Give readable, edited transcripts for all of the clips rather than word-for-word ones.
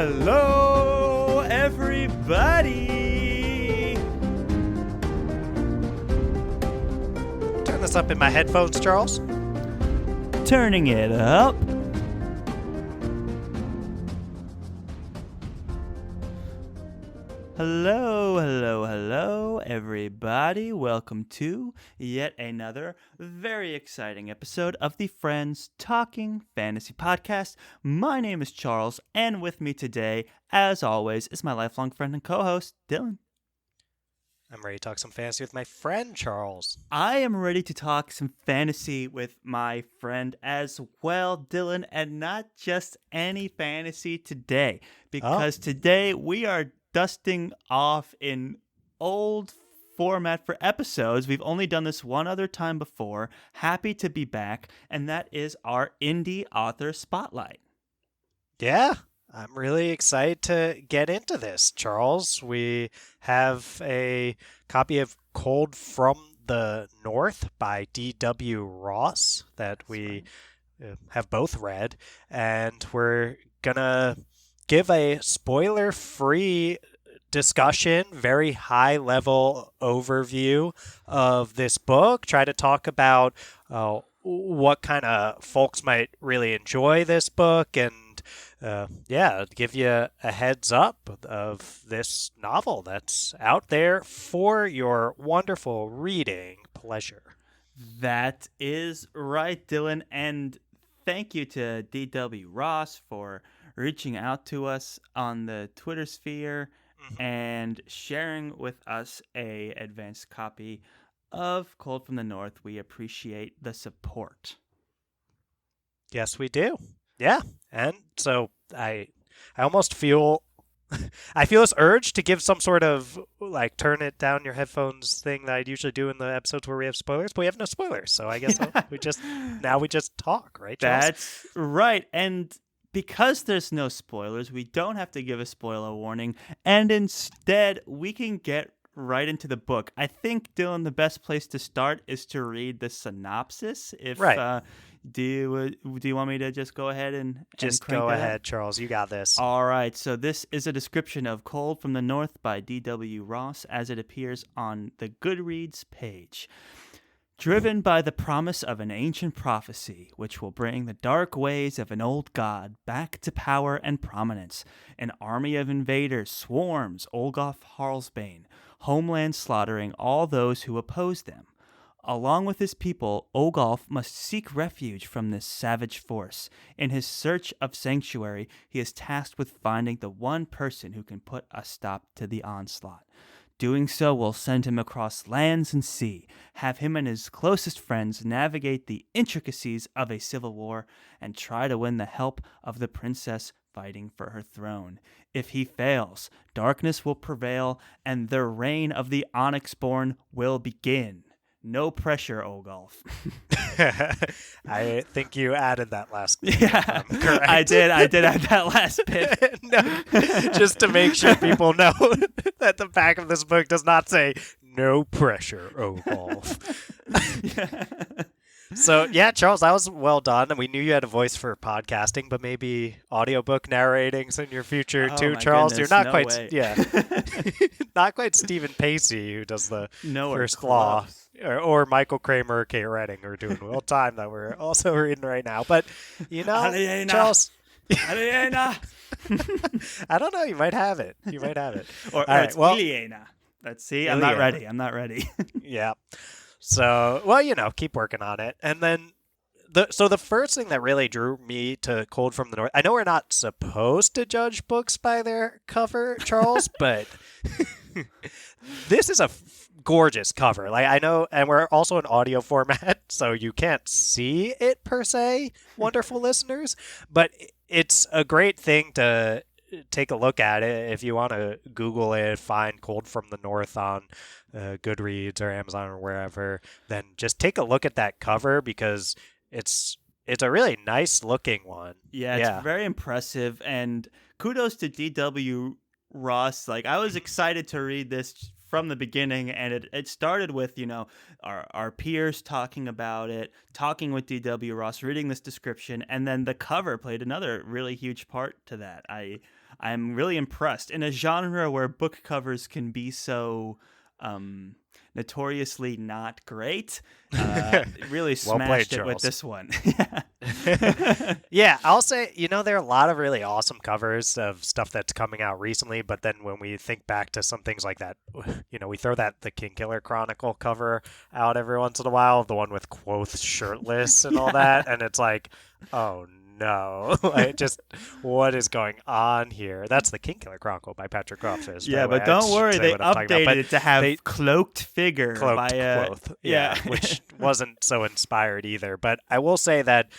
Hello, everybody! Turn this up in my headphones, Charles. Turning it up. Hello, everybody. Welcome to yet another very exciting episode of the Friends Talking Fantasy Podcast. My name is Charles, and with me today, as always, is my lifelong friend and co-host, Dylan. I'm ready to talk some fantasy with my friend, Charles. I am ready to talk some fantasy with my friend as well, Dylan, and not just any fantasy today, because today we are dusting off in old format for episodes. We've only done this one other time before. Happy to be back, and that is our indie author spotlight. Yeah, I'm really excited to get into this, Charles. We have a copy of Cold from the North by D.W. Ross that we have both read, and we're gonna give a spoiler-free discussion, very high-level overview of this book, try to talk about what kind of folks might really enjoy this book, and give you a heads up of this novel that's out there for your wonderful reading pleasure. That is right, Dylan, and thank you to D.W. Ross for reaching out to us on the Twitter sphere and sharing with us a advanced copy of Cold from the North. We appreciate the support. Yes, we do. Yeah, and so I almost feel I feel this urge to give some sort of like turn it down your headphones thing that I'd usually do in the episodes where we have spoilers, but we have no spoilers. So I guess we just talk, right, Charles? That's right. And because there's no spoilers, we don't have to give a spoiler warning, and instead we can get right into the book. I think, Dylan, the best place to start is to read the synopsis. Right. Do you want me to just go ahead and just crank go that ahead, up? Charles. You got this. All right. So this is a description of Cold from the North by D.W. Ross as it appears on the Goodreads page. Driven by the promise of an ancient prophecy, which will bring the dark ways of an old god back to power and prominence, an army of invaders swarms Olgoth Harlsbane, homeland slaughtering all those who oppose them. Along with his people, Olgoth must seek refuge from this savage force. In his search of sanctuary, he is tasked with finding the one person who can put a stop to the onslaught. Doing so will send him across lands and sea, have him and his closest friends navigate the intricacies of a civil war, and try to win the help of the princess fighting for her throne. If he fails, darkness will prevail, and the reign of the Onyxborn will begin. No pressure, Olgoth. I think you added that last bit. Yeah, correct. I did add that last bit. No, just to make sure people know that the back of this book does not say no pressure, Olgoth. So, yeah, Charles, that was well done. And we knew you had a voice for podcasting, but maybe audiobook narrating's in your future too, Charles. Goodness, you're not no quite, way. not quite Stephen Pacey, who does the Nowhere first law, close. or Michael Kramer or Kate Redding, who are doing well time that we're also reading right now. But, Aliena. Charles. Aliena. I don't know. You might have it. Or right, it's Iliana. Let's see. I'm not ready. Yeah. So, keep working on it. And then, the first thing that really drew me to Cold from the North, I know we're not supposed to judge books by their cover, Charles, but this is a gorgeous cover. Like, I know, and we're also in audio format, so you can't see it per se, wonderful listeners, but it's a great thing to take a look at it. If you want to Google it, find Cold from the North on Goodreads or Amazon or wherever, then just take a look at that cover because it's a really nice looking one. Yeah, it's very impressive, and kudos to D.W. Ross. Like, I was excited to read this from the beginning, and it started with, our peers talking about it, talking with D.W. Ross, reading this description, and then the cover played another really huge part to that. I'm really impressed in a genre where book covers can be so notoriously not great. Really Well played, smashed it with Charles. this one. Yeah, I'll say, there are a lot of really awesome covers of stuff that's coming out recently, but then when we think back to some things like that, we throw the Kingkiller Chronicle cover out every once in a while, the one with Quoth shirtless and all that, and it's like, oh no, what is going on here? That's the Kingkiller Chronicle by Patrick Rothfuss. Yeah, but don't worry, they updated it to have cloaked figure cloaked by Quoth, which wasn't so inspired either. But I will say that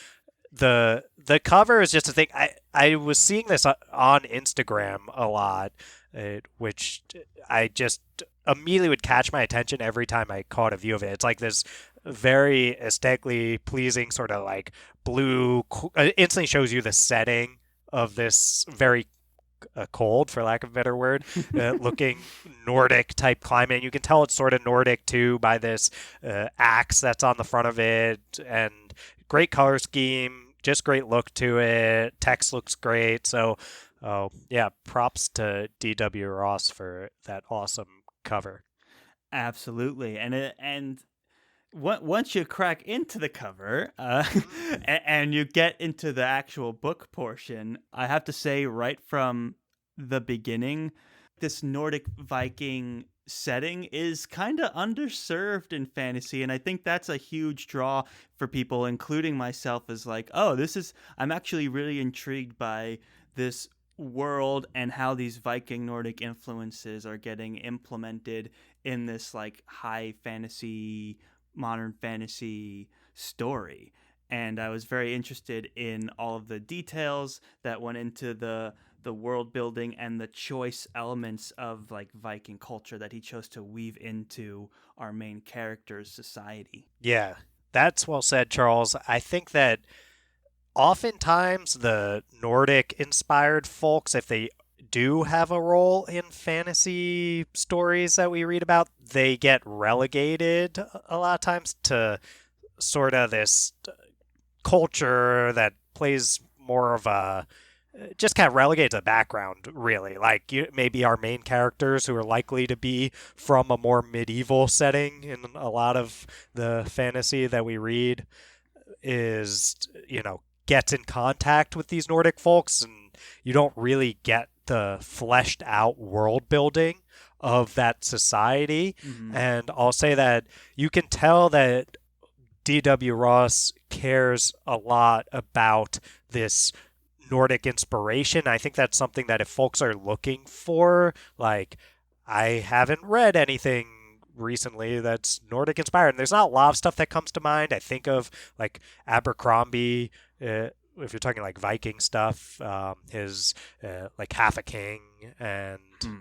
the cover is just a thing. I was seeing this on Instagram a lot, which I just immediately would catch my attention every time I caught a view of it. It's like this very aesthetically pleasing sort of like blue, instantly shows you the setting of this very cold, for lack of a better word, looking Nordic type climate. You can tell it's sort of Nordic too by this axe that's on the front of it, and great color scheme, just great look to it. Text looks great. So, props to D.W. Ross for that awesome cover. Absolutely, and once you crack into the cover and you get into the actual book portion, I have to say right from the beginning, this Nordic Viking setting is kind of underserved in fantasy, and I think that's a huge draw for people, including myself, is like, I'm actually really intrigued by this world and how these Viking Nordic influences are getting implemented in this like high fantasy, modern fantasy story. And I was very interested in all of the details that went into the world building and the choice elements of like Viking culture that he chose to weave into our main character's society. Yeah, that's well said, Charles. I think that oftentimes the Nordic inspired folks, if they do have a role in fantasy stories that we read about, they get relegated a lot of times to sort of this culture that plays more of a just kind of relegated to the background, really. Like maybe our main characters, who are likely to be from a more medieval setting in a lot of the fantasy that we read, is, gets in contact with these Nordic folks, and you don't really get the fleshed out world building of that society. Mm-hmm. And I'll say that you can tell that D.W. Ross cares a lot about this Nordic inspiration. I think that's something that if folks are looking for, like, I haven't read anything recently that's Nordic inspired, and there's not a lot of stuff that comes to mind. I think of like Abercrombie, if you're talking like Viking stuff, his like Half a King and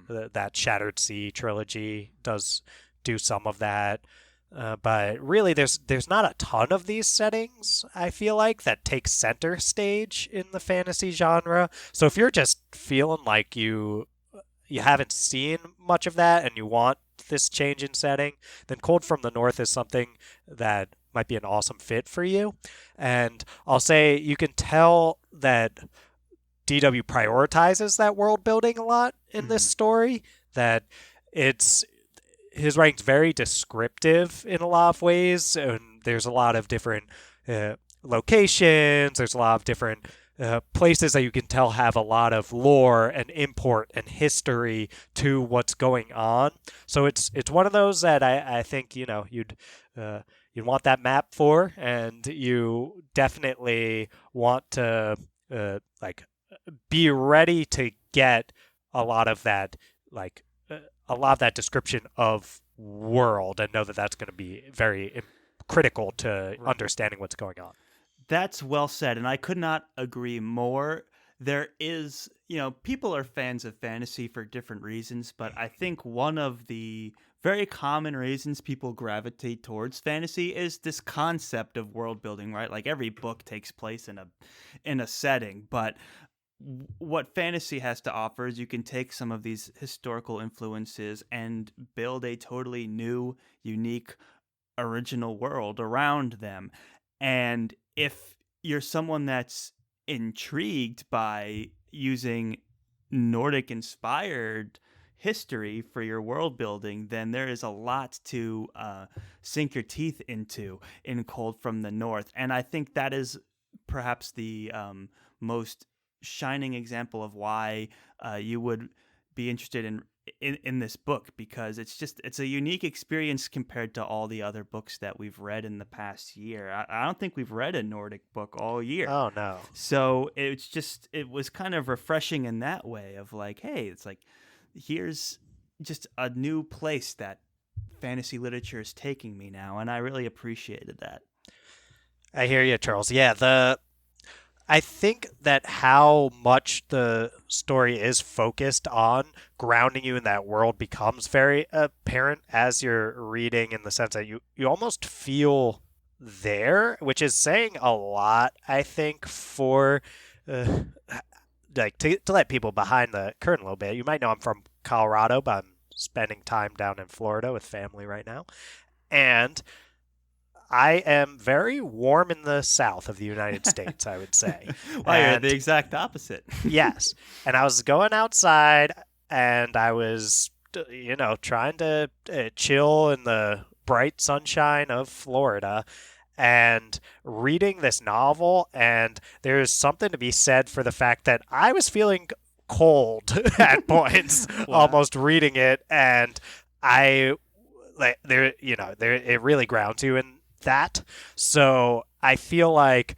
that Shattered Sea trilogy does do some of that. But really, there's not a ton of these settings, I feel like, that take center stage in the fantasy genre. So if you're just feeling like you haven't seen much of that and you want this change in setting, then Cold from the North is something that might be an awesome fit for you. And I'll say you can tell that DW prioritizes that world building a lot in this story, that his writing's very descriptive in a lot of ways, and there's a lot of different locations, there's a lot of different places that you can tell have a lot of lore and import and history to what's going on. So it's one of those that I think you'd want that map for, and you definitely want to be ready to get a lot of that description of world, and know that that's going to be very critical to understanding what's going on. That's well said, and I could not agree more. There is, people are fans of fantasy for different reasons, but I think one of the very common reasons people gravitate towards fantasy is this concept of world building, right? Like every book takes place in a setting, but what fantasy has to offer is you can take some of these historical influences and build a totally new, unique, original world around them. And if you're someone that's intrigued by using Nordic inspired history for your world building, then there is a lot to sink your teeth into in Cold from the North. And I think that is perhaps the most shining example of why you would be interested in this book, because it's a unique experience compared to all the other books that we've read in the past year. I don't think we've read a Nordic book all year. Oh no. So it was kind of refreshing in that way of like, hey, it's like, here's just a new place that fantasy literature is taking me now, and I really appreciated that. I hear you, Charles. Yeah, I think that how much the story is focused on grounding you in that world becomes very apparent as you're reading, in the sense that you almost feel there, which is saying a lot, I think, for like to let people behind the curtain a little bit. You might know I'm from Colorado, but I'm spending time down in Florida with family right now. And I am very warm in the south of the United States, I would say. Well, you're the exact opposite. Yes. And I was going outside and I was, trying to chill in the bright sunshine of Florida and reading this novel. And there's something to be said for the fact that I was feeling cold at points, Wow. almost reading it. And it really grounds you in that. So I feel like,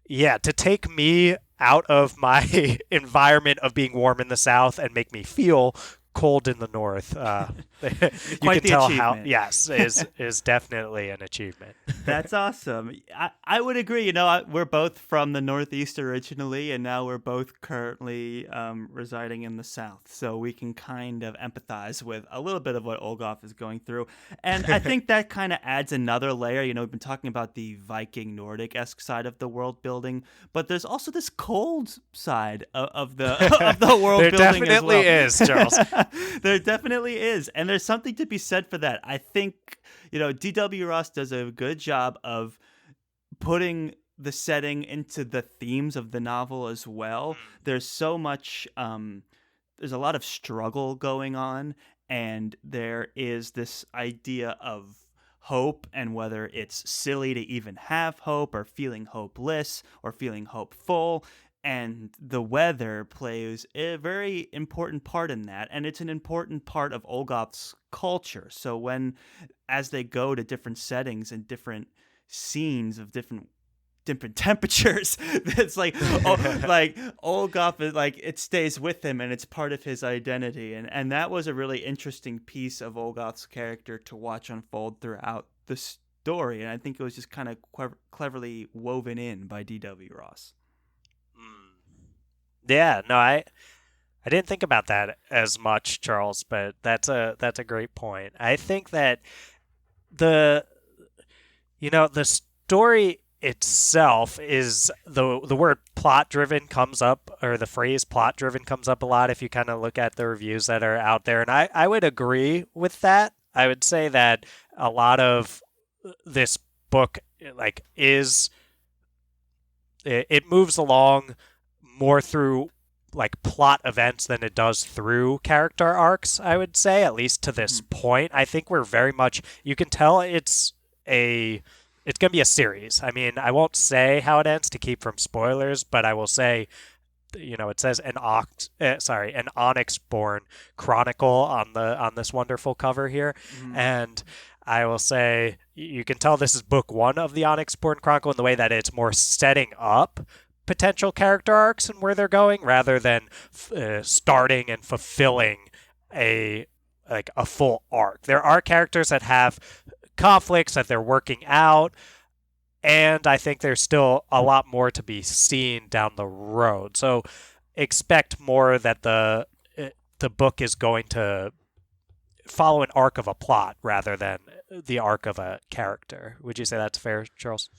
yeah, to take me out of my environment of being warm in the south and make me feel cold in the north, you Quite can the tell achievement. how, yes, is definitely an achievement. That's awesome. I would agree. We're both from the Northeast originally, and now we're both currently residing in the South. So we can kind of empathize with a little bit of what Olgoff is going through. And I think that kind of adds another layer. We've been talking about the Viking Nordic-esque side of the world building, but there's also this cold side of the of the world There building as well. definitely is, Charles. There definitely is. And there's something to be said for that. I think, D.W. Ross does a good job of putting the setting into the themes of the novel as well. There's so much, there's a lot of struggle going on, and there is this idea of hope, and whether it's silly to even have hope, or feeling hopeless, or feeling hopeful. And the weather plays a very important part in that, and it's an important part of Olgoth's culture. So as they go to different settings and different scenes of different temperatures, it's like Olgoth is like, it stays with him and it's part of his identity, and that was a really interesting piece of Olgoth's character to watch unfold throughout the story, and I think it was just kind of cleverly woven in by D.W. Ross. Yeah, no, I didn't think about that as much, Charles, but that's a great point. I think that the story itself is the word plot driven comes up, or the phrase plot driven comes up a lot if you kind of look at the reviews that are out there, and I would agree with that. I would say that a lot of this book it moves along more through like plot events than it does through character arcs, I would say, at least to this point. I think we're very much, you can tell it's going to be a series. I mean, I won't say how it ends to keep from spoilers, but I will say, it says an Onyx-born Chronicle on this wonderful cover here. And I will say you can tell this is book one of the Onyx-born Chronicle in the way that it's more setting up potential character arcs and where they're going, rather than starting and fulfilling a full arc. There are characters that have conflicts that they're working out, and I think there's still a lot more to be seen down the road. So expect more that the book is going to follow an arc of a plot rather than the arc of a character. Would you say that's fair, Charles?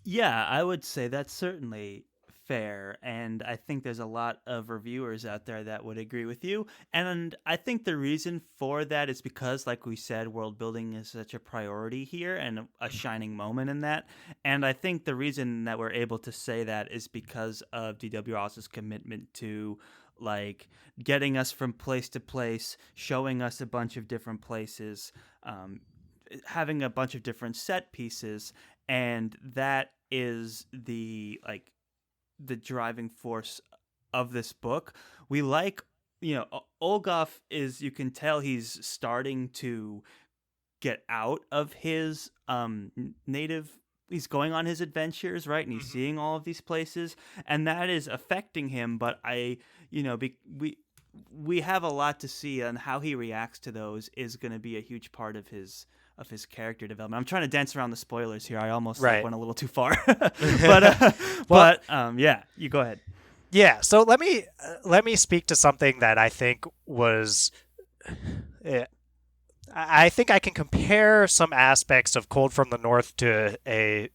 Yeah, I would say that's certainly fair, and I think there's a lot of reviewers out there that would agree with you. And I think the reason for that is because, like we said, world building is such a priority here and a shining moment in that. And I think the reason that we're able to say that is because of D.W. Ross's commitment to like getting us from place to place, showing us a bunch of different places, having a bunch of different set pieces, and that is the driving force of this book. We like, Olgoff is, you can tell he's starting to get out of his native, he's going on his adventures, right? And he's seeing all of these places, and that is affecting him. But we have a lot to see, and how he reacts to those is going to be a huge part of his character development. I'm trying to dance around the spoilers here. I almost went a little too far, yeah, you go ahead. Yeah. So let me speak to something that I think was. I think I can compare some aspects of Cold from the North to a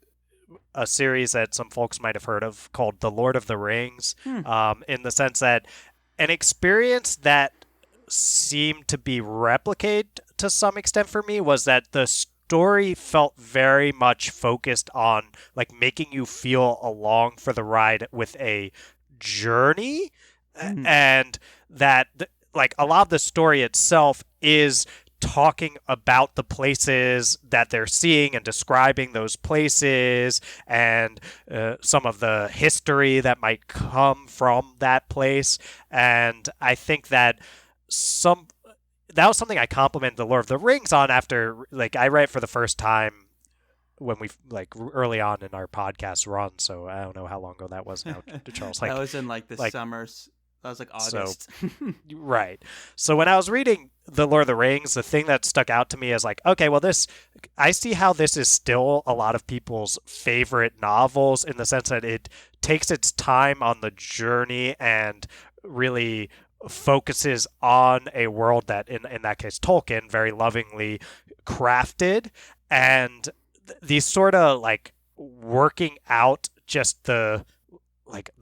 series that some folks might have heard of called The Lord of the Rings, in the sense that an experience that seemed to be replicated to some extent for me was that the story felt very much focused on like making you feel along for the ride with a journey, and that like a lot of the story itself is talking about the places that they're seeing and describing those places, and some of the history that might come from that place. And I think that was something I complimented The Lord of the Rings on after, like, I read it for the first time when we, like, early on in our podcast run. So I don't know how long ago that was now, Charles. That was in, like, the summers. That was, like, August. So, right. So when I was reading The Lord of the Rings, the thing that stuck out to me is, like, okay, well, I see how this is still a lot of people's favorite novels, in the sense that it takes its time on the journey and really focuses on a world that, in that case, Tolkien very lovingly crafted, and these sort of like working out just the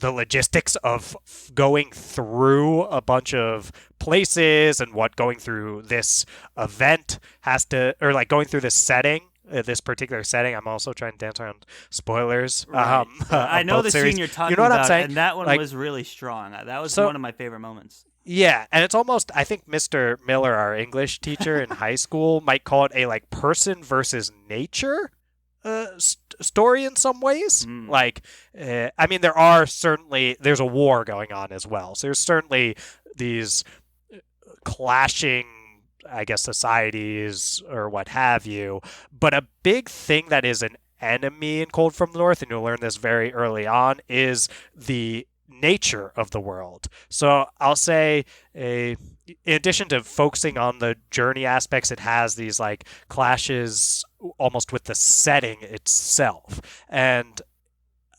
logistics of going through a bunch of places and what going through this event has to, or like going through this setting. This particular setting. I'm also trying to dance around spoilers. Right. I know the series. scene you're talking you know what about, I'm saying? And that one like, was really strong. That was one of my favorite moments. Yeah, and it's almost, I think Mr. Miller, our English teacher in high school, might call it a like person versus nature story in some ways. Like, I mean, there's a war going on as well. So there's certainly these clashing, I guess, societies or what have you. But a big thing that is an enemy in Cold from the North, and you'll learn this very early on, is the nature of the world. So I'll say, in addition to focusing on the journey aspects, it has these like clashes almost with the setting itself. And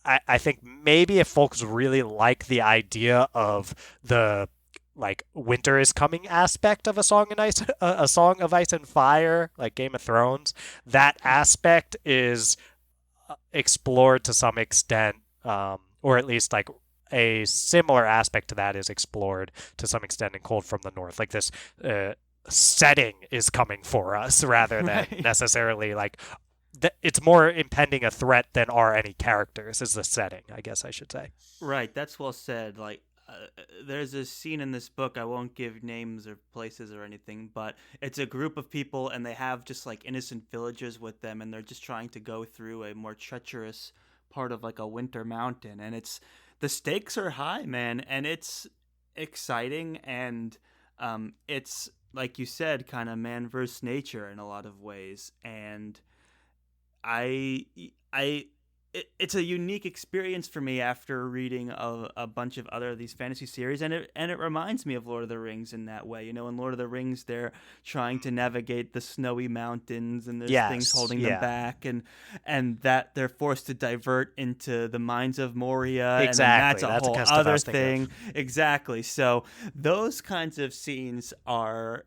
I think maybe if folks really like the idea of the like winter is coming aspect of a song of ice and fire, like Game of Thrones, that aspect is explored to some extent, or at least like a similar aspect to that is explored to some extent in Cold from the North. Like this setting is coming for us rather than necessarily like it's more impending a threat than are any characters, is the setting, I guess I should say. Right, that's well said. Like, there's a scene in this book, I won't give names or places or anything, but it's a group of people and they have just like innocent villagers with them, and they're just trying to go through a more treacherous part of like a winter mountain, and the stakes are high, man, and it's exciting, and it's, like you said, kind of man versus nature in a lot of ways, and it's a unique experience for me after reading a bunch of other of these fantasy series, and it reminds me of Lord of the Rings in that way. You know, in Lord of the Rings, they're trying to navigate the snowy mountains, and there's things holding them back, and that they're forced to divert into the mines of Moria. Exactly, and that's a whole other thing. Exactly. So those kinds of scenes are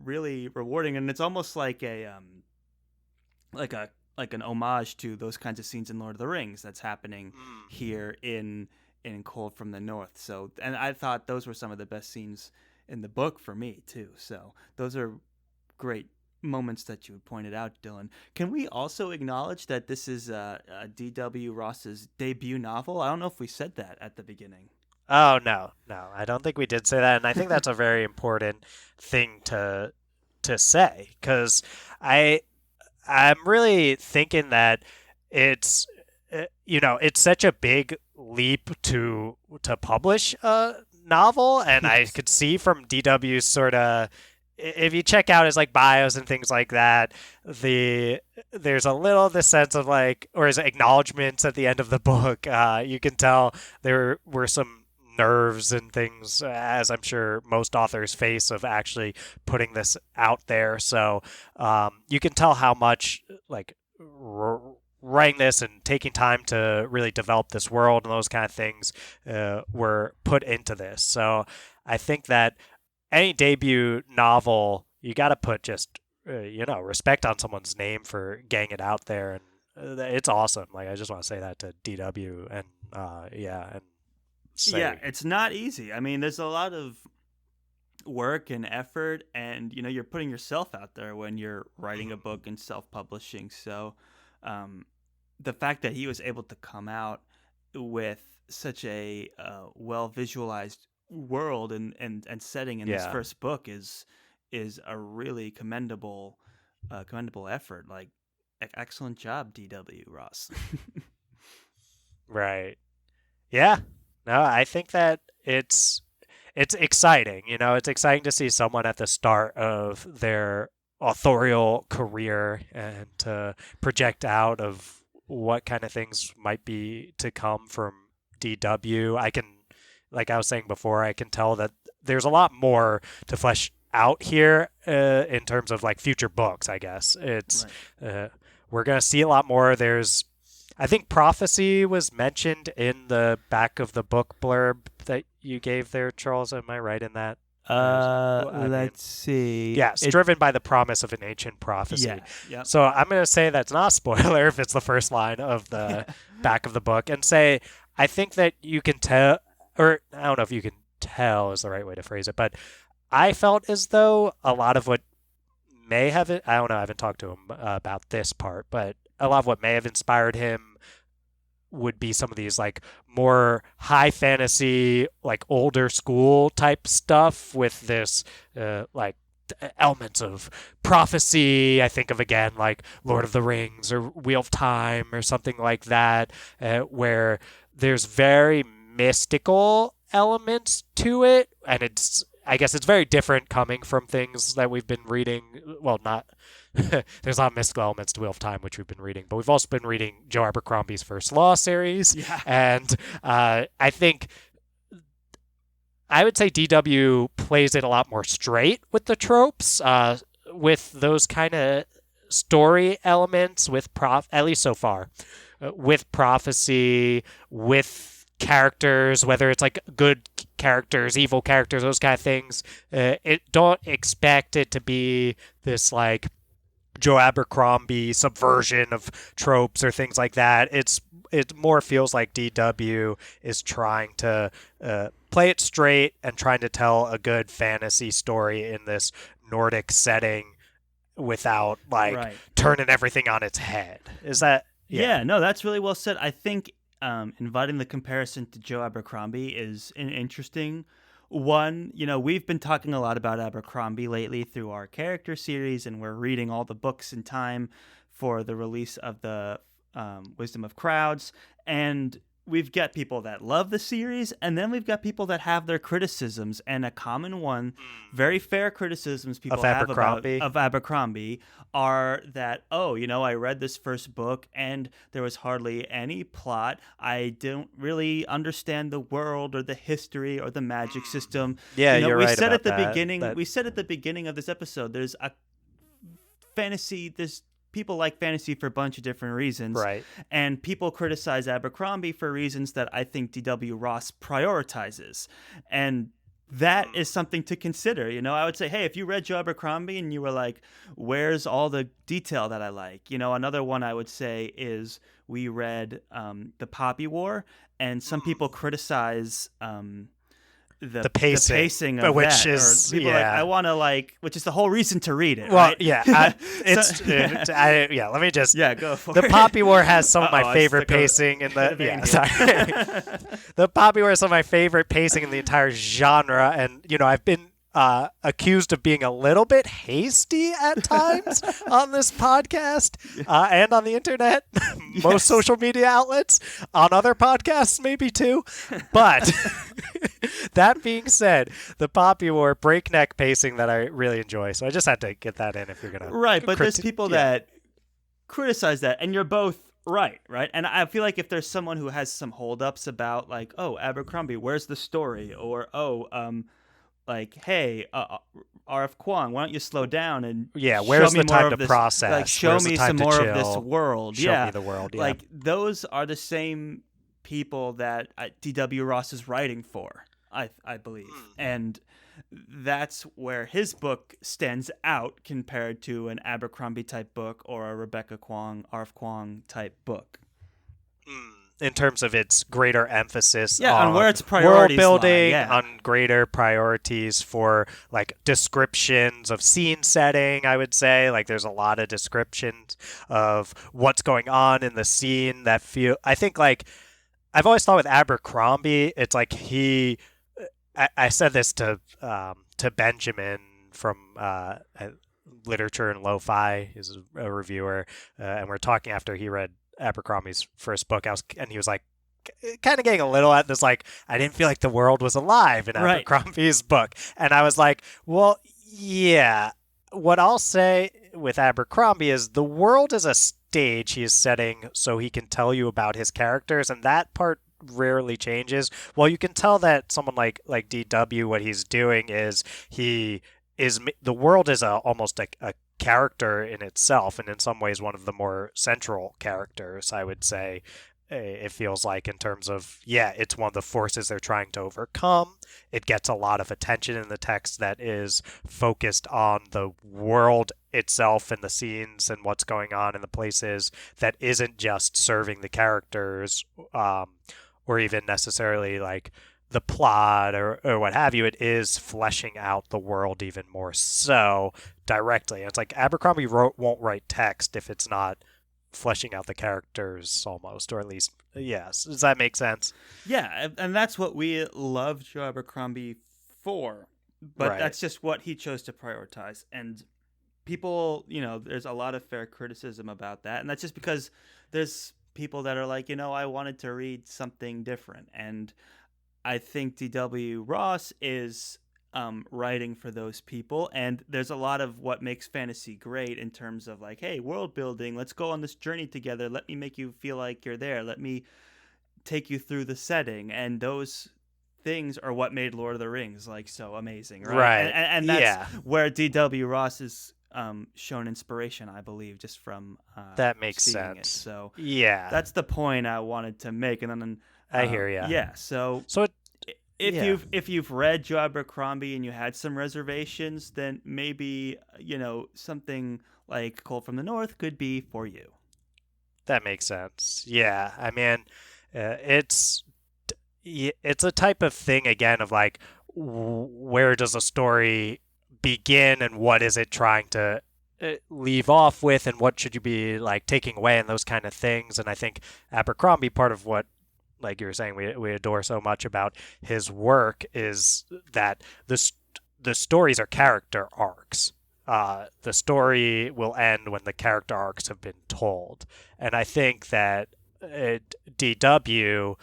really rewarding, and it's almost like a like an homage to those kinds of scenes in Lord of the Rings that's happening here in Cold from the North. So, and I thought those were some of the best scenes in the book for me too. So those are great moments that you pointed out, Dylan. Can we also acknowledge that this is D.W. Ross's debut novel? I don't know if we said that at the beginning. Oh, no, I don't think we did say that, and I think that's a very important thing to say, because I'm really thinking that it's it's such a big leap to publish a novel, and I could see from DW's sort of, if you check out his like bios and things like that, there's a little of the sense of like, or his acknowledgments at the end of the book, you can tell there were some nerves and things, as I'm sure most authors face, of actually putting this out there. So you can tell how much like writing this and taking time to really develop this world and those kind of things were put into this. So I think that any debut novel, you got to put just respect on someone's name for getting it out there, and it's awesome. Like, I just want to say that to DW, and it's not easy. I mean, there's a lot of work and effort, and you're putting yourself out there when you're writing a book and self-publishing. So the fact that he was able to come out with such a well visualized world and setting in this first book is a really commendable effort. Like, excellent job, D.W. Ross. Right. Yeah. No, I think that it's exciting. It's exciting to see someone at the start of their authorial career and to project out of what kind of things might be to come from DW. Like I was saying before, I can tell that there's a lot more to flesh out here in terms of like future books, I guess. It's we're going to see a lot more. I think prophecy was mentioned in the back of the book blurb that you gave there, Charles. Am I right in that? Let's see. Yeah, it's driven by the promise of an ancient prophecy. Yeah. Yep. So I'm going to say that's not a spoiler if it's the first line of the back of the book, and say I think that you can tell, or I don't know if you can tell is the right way to phrase it, but I felt as though a lot of what may have it, I don't know, I haven't talked to him about this part, but a lot of what may have inspired him would be some of these like more high fantasy, like older school type stuff with this like elements of prophecy. I think of, again, like Lord of the Rings or Wheel of Time or something like that, where there's very mystical elements to it, and I guess it's very different coming from things that we've been reading. Well, not there's not mystical elements to Wheel of Time, which we've been reading, but we've also been reading Joe Abercrombie's First Law series. Yeah. And I think I would say DW plays it a lot more straight with the tropes, with those kind of story elements, with at least so far, with prophecy, with characters, whether it's like good characters, evil characters, those kind of things. Don't expect it to be this like Joe Abercrombie subversion of tropes or things like that. It more feels like DW is trying to play it straight and trying to tell a good fantasy story in this Nordic setting without like turning everything on its head. Is that? Yeah, no, that's really well said. I think inviting the comparison to Joe Abercrombie is an interesting one. We've been talking a lot about Abercrombie lately through our character series, and we're reading all the books in time for the release of the Wisdom of Crowds. And we've got people that love the series, and then we've got people that have their criticisms. And a common one, very fair criticisms people have of Abercrombie are that, I read this first book and there was hardly any plot. I don't really understand the world or the history or the magic system. Yeah, you're right said about at the that. beginning. We said at the beginning of this episode, there's a fantasy. There's people like fantasy for a bunch of different reasons. Right. And people criticize Abercrombie for reasons that I think D.W. Ross prioritizes. And that is something to consider. I would say, hey, if you read Joe Abercrombie and you were like, where's all the detail that I like? Another one I would say is we read The Poppy War, and some people criticize the pacing of which that, is or people like, I want to which is the whole reason to read it. Well, right? yeah, let me just. Yeah, go for it. The Poppy War has some of my I favorite stuck a- pacing in the. vein Yeah, here. sorry. The Poppy War is some of my favorite pacing in the entire genre, and I've been accused of being a little bit hasty at times on this podcast and on the internet, most social media outlets, on other podcasts maybe too. But that being said, the Poppy War breakneck pacing that I really enjoy. So I just had to get that in if you're going to. Right, but there's people that criticize that, and you're both right? And I feel like if there's someone who has some holdups about like, oh, Abercrombie, where's the story? Or, hey, R.F. Kuang, why don't you slow down and where's the time to this, process? Like, show me some more of this world. Show me the world. Yeah. Like, those are the same people that D.W. Ross is writing for, I believe. And that's where his book stands out compared to an Abercrombie type book or a Rebecca Kuang, R.F. Kuang type book. In terms of its greater emphasis on where its priorities world building, lie, on greater priorities for like descriptions of scene setting, I would say. Like there's a lot of descriptions of what's going on in the scene that feel. I think like I've always thought with Abercrombie, it's like I said this to Benjamin from Literature and Lo-Fi, he's a reviewer, and we're talking after he read Abercrombie's first book, and he was like kind of getting a little at this, like, I didn't feel like the world was alive in Abercrombie's book. And I was like, well, yeah, what I'll say with Abercrombie is the world is a stage he is setting so he can tell you about his characters, and that part rarely changes. Well, you can tell that someone like DW, what he's doing is the world is almost a character in itself, and in some ways one of the more central characters, I would say. It feels like, in terms of, it's one of the forces they're trying to overcome. It gets a lot of attention in the text that is focused on the world itself and the scenes and what's going on in the places, that isn't just serving the characters or even necessarily like the plot or what have you. It is fleshing out the world even more so directly. It's like Abercrombie won't write text if it's not fleshing out the characters almost, or at least, yes. Does that make sense? Yeah, and that's what we love Joe Abercrombie for. But that's just what he chose to prioritize. And people, there's a lot of fair criticism about that. And that's just because there's people that are like, I wanted to read something different. And I think D.W. Ross is writing for those people, and there's a lot of what makes fantasy great in terms of like, hey, world building, let's go on this journey together, let me make you feel like you're there, let me take you through the setting, and those things are what made Lord of the Rings like so amazing, right? And that's where D.W. Ross is shown inspiration, I believe, just from that makes sense. It. So that's the point I wanted to make. And then I hear you. So if you've read Joe Abercrombie and you had some reservations, then maybe something like Cold from the North could be for you. That makes sense. Yeah, I mean, it's a type of thing again of like, where does a story begin and what is it trying to leave off with, and what should you be like taking away, and those kind of things. And I think Abercrombie, part of what, like you were saying, we adore so much about his work is that the stories are character arcs. The story will end when the character arcs have been told. And I think that DW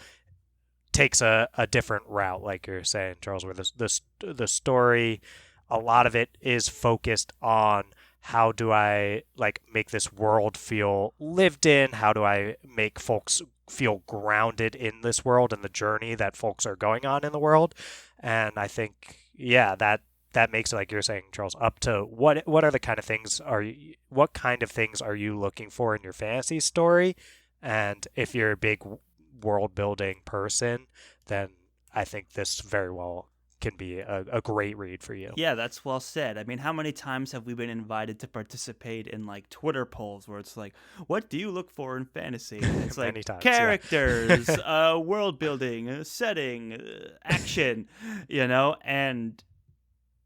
takes a different route, like you're saying, Charles, where the story, a lot of it is focused on how do I like make this world feel lived in? How do I make folks feel grounded in this world and the journey that folks are going on in the world? And I think, that makes it, like you're saying, Charles, up to what are the kind of things what kind of things are you looking for in your fantasy story? And if you're a big world building person, then I think this very well can be a great read for you. Yeah, that's well said. I mean, how many times have we been invited to participate in like Twitter polls where it's like, what do you look for in fantasy? And it's like Times, characters, world building, setting, action, and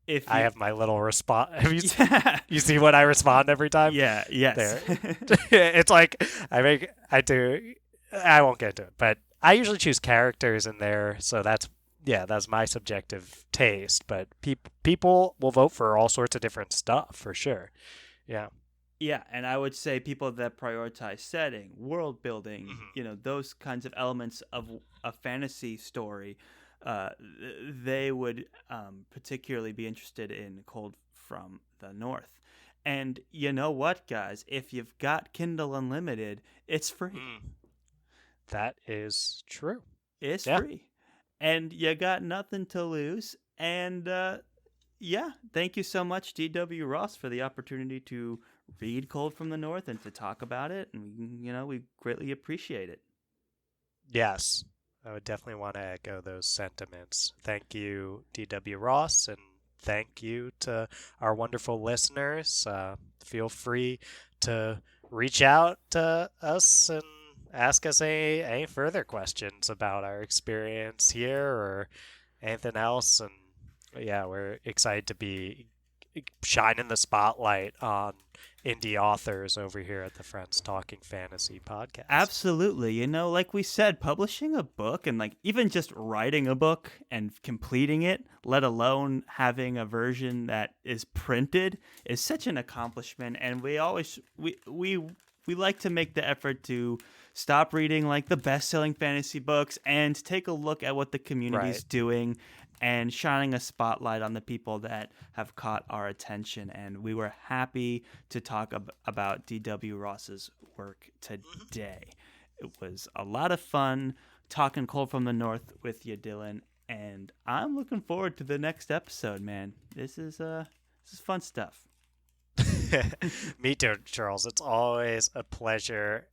if I have my little response. Have you, yeah. you see what I respond every time? Yeah, yes. There. It's like I won't get into it, but I usually choose characters in there, so that's my subjective taste, but people will vote for all sorts of different stuff for sure. Yeah. Yeah, and I would say people that prioritize setting, world building, those kinds of elements of a fantasy story, they would particularly be interested in Cold from the North. And you know what, guys? If you've got Kindle Unlimited, it's free. That is true. It's free. And you got nothing to lose. And thank you so much, D.W. Ross, for the opportunity to read Cold from the North and to talk about it. And, we greatly appreciate it. Yes, I would definitely want to echo those sentiments. Thank you, D.W. Ross, and thank you to our wonderful listeners. Feel free to reach out to us and ask us any further questions about our experience here or anything else. And yeah, we're excited to be shining the spotlight on indie authors over here at the Friends Talking Fantasy podcast. Absolutely. Like we said, publishing a book and like even just writing a book and completing it, let alone having a version that is printed, is such an accomplishment. And we like to make the effort to stop reading like the best-selling fantasy books and take a look at what the community is doing and shining a spotlight on the people that have caught our attention. And we were happy to talk about D.W. Ross's work today. It was a lot of fun talking Cold from the North with you, Dylan, and I'm looking forward to the next episode, man. This is fun stuff. Me too, Charles. It's always a pleasure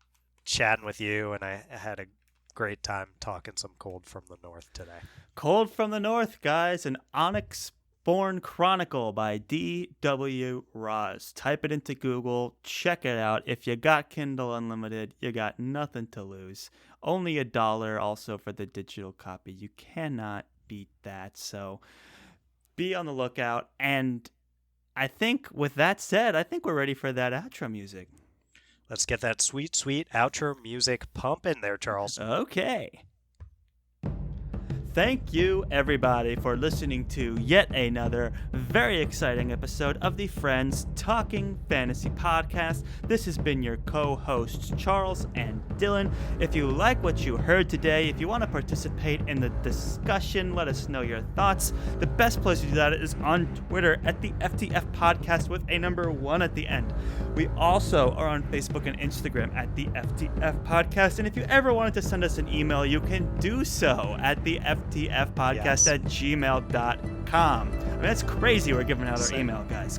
chatting with you, and I had a great time talking some Cold from the North today. Cold from the North, guys, an Onyx-born chronicle by D.W. Ross. Type it into Google, check it out. If you got Kindle Unlimited, you got nothing to lose. Only $1 also for the digital copy. You cannot beat that, so be on the lookout. And I think with that said, I think we're ready for that outro music. Let's get that sweet, sweet outro music pumping there, Charles. Okay. Thank you, everybody, for listening to yet another very exciting episode of the Friends Talking Fantasy Podcast. This has been your co-hosts, Charles and Dylan. If you like what you heard today, if you want to participate in the discussion, let us know your thoughts. The best place to do that is on Twitter at the FTF Podcast with a number 1 at the end. We also are on Facebook and Instagram at the FTF Podcast. And if you ever wanted to send us an email, you can do so at the FTFpodcast at gmail.com. I mean, that's crazy we're giving out our email, guys.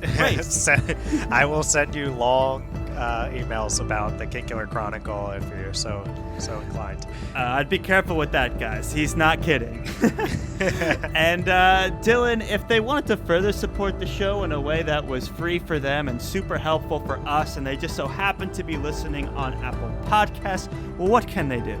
I will send you long emails about the Kinkular Chronicle if you're so inclined. I'd be careful with that, guys. He's not kidding. And Dylan, if they wanted to further support the show in a way that was free for them and super helpful for us, and they just so happen to be listening on Apple Podcasts, well, what can they do?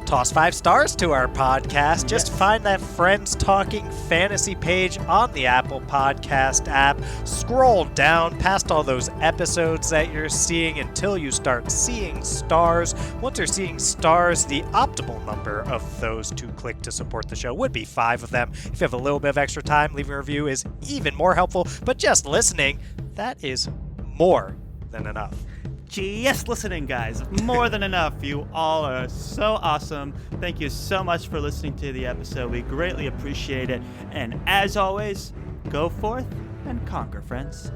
Toss 5 stars to our podcast. Just find that Friends Talking Fantasy page on the Apple Podcast app. Scroll down past all those episodes that you're seeing until you start seeing stars. Once you're seeing stars, the optimal number of those to click to support the show would be 5 of them. If you have a little bit of extra time, leaving a review is even more helpful. But just listening, that is more than enough. Just listening, guys. More than enough. You all are so awesome. Thank you so much for listening to the episode. We greatly appreciate it. And as always, go forth and conquer, friends.